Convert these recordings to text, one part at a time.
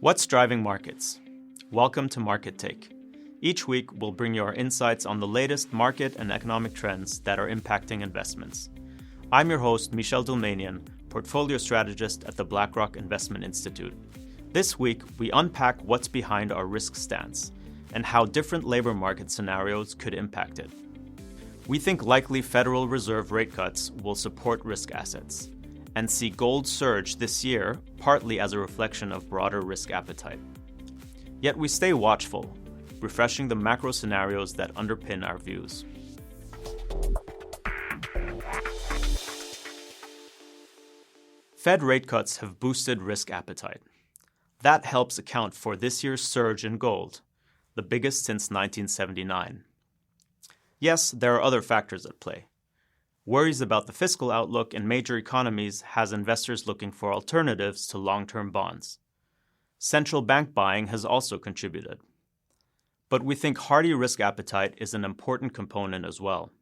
What's driving markets? Welcome to Market Take. Each week, we'll bring you our insights on the latest market and economic trends that are impacting investments. I'm your host, Michel Dilmanian, portfolio strategist at the BlackRock Investment Institute. This week, we unpack what's behind our risk stance and how different labor market scenarios could impact it. We think likely Federal Reserve rate cuts will support risk assets and see gold surge this year, partly as a reflection of broader risk appetite. Yet we stay watchful, refreshing the macro scenarios that underpin our views. Fed rate cuts have boosted risk appetite. That helps account for this year's surge in gold, the biggest since 1979. Yes, there are other factors at play. Worries about the fiscal outlook in major economies has investors looking for alternatives to long-term bonds. Central bank buying has also contributed. But we think hardy risk appetite is an important component as well.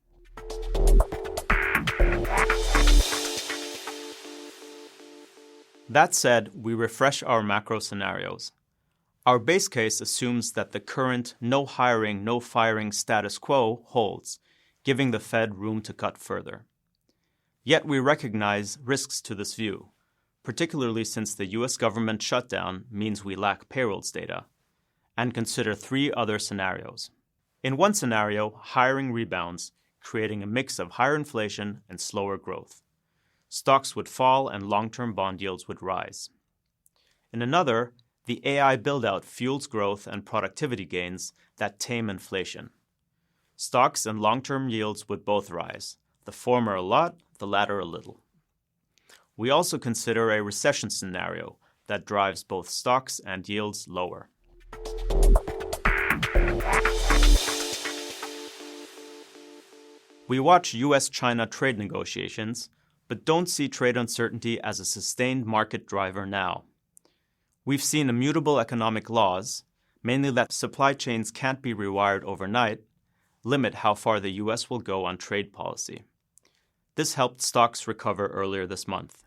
That said, we refresh our macro scenarios. Our base case assumes that the current no hiring, no firing status quo holds, giving the Fed room to cut further. Yet we recognize risks to this view, particularly since the U.S. government shutdown means we lack payrolls data, and consider three other scenarios. In one scenario, hiring rebounds, creating a mix of higher inflation and slower growth. Stocks would fall and long-term bond yields would rise. In another, the AI build-out fuels growth and productivity gains that tame inflation. Stocks and long-term yields would both rise, the former a lot, the latter a little. We also consider a recession scenario that drives both stocks and yields lower. We watch U.S.-China trade negotiations, but don't see trade uncertainty as a sustained market driver now. We've seen immutable economic laws, mainly that supply chains can't be rewired overnight, limit how far the U.S. will go on trade policy. This helped stocks recover earlier this month.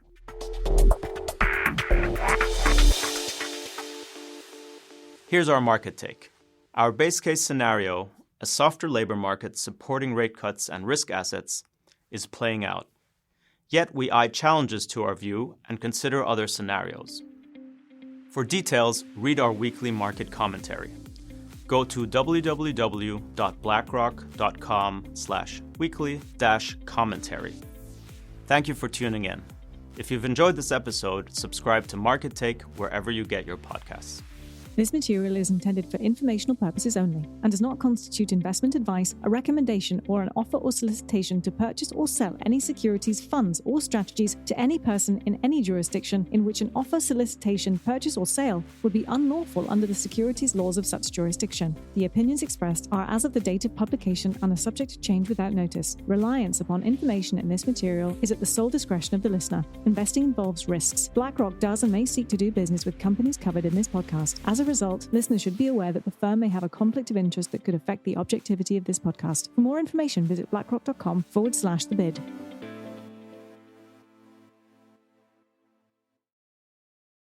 Here's our market take. Our base case scenario, a softer labor market supporting rate cuts and risk assets, is playing out. Yet we eye challenges to our view and consider other scenarios. For details, read our weekly market commentary. Go to www.blackrock.com/weekly-commentary. Thank you for tuning in. If you've enjoyed this episode, subscribe to Market Take wherever you get your podcasts. This material is intended for informational purposes only and does not constitute investment advice, a recommendation, or an offer or solicitation to purchase or sell any securities, funds, or strategies to any person in any jurisdiction in which an offer, solicitation, purchase, or sale would be unlawful under the securities laws of such jurisdiction. The opinions expressed are as of the date of publication and are subject to change without notice. Reliance upon information in this material is at the sole discretion of the listener. Investing involves risks. BlackRock does and may seek to do business with companies covered in this podcast. As a result, listeners should be aware that the firm may have a conflict of interest that could affect the objectivity of this podcast. For more information, visit blackrock.com/thebid.